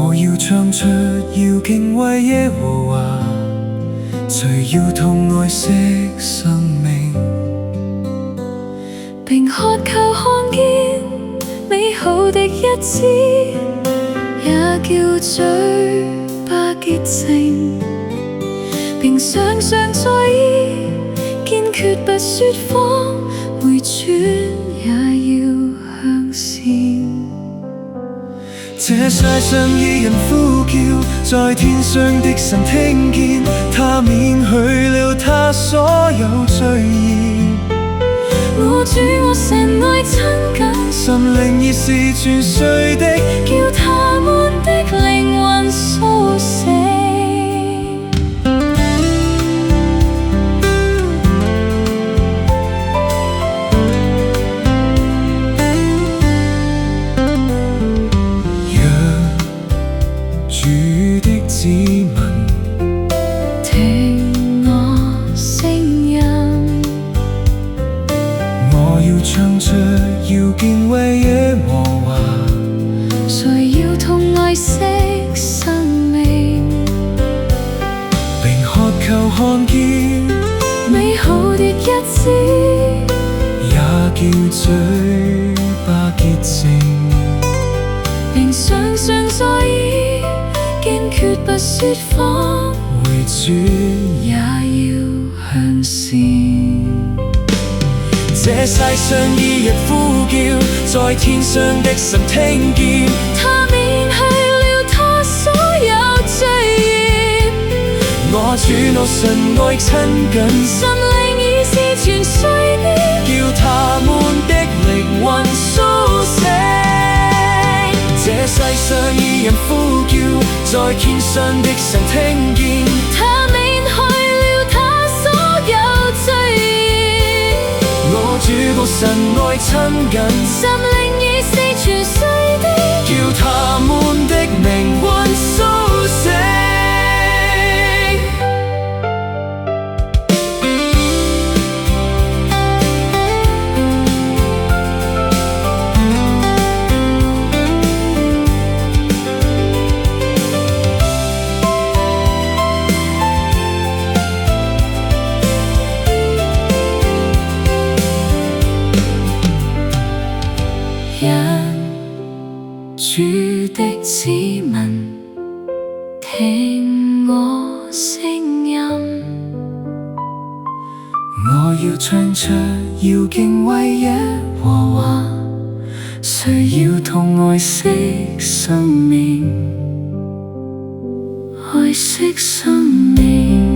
我要唱出要敬畏耶和華，誰要痛愛惜生命，並渴求看見美好的日子，也叫嘴巴潔淨，並常常在意，堅決不說謊，回轉也要向善。這世上義人呼叫，在天上的神聽見，他免去了他所有罪孽。我主我神愛親近，心靈已是全睡的，叫他們的靈魂甦醒。主的子民，聽我聲音，我要唱出要敬畏耶和華，誰要痛愛惜生命，並渴求看見美好的日子，也叫嘴巴潔淨，並常常在意，堅決不說謊，回轉也要向善。這世上義人呼叫，在天上的神聽見，他免去了他所有罪孽。我主我神愛親近，心靈已是全睡的，叫他們的靈魂甦醒。這世上義人呼叫，在天上的神聽見，他免去了他所有罪孽。我主我神愛親近，心靈已是全睡的，叫他們的靈魂甦醒。主的子民，聽我聲音，我要唱出要敬畏耶和華，誰要痛愛惜生命，愛惜生命。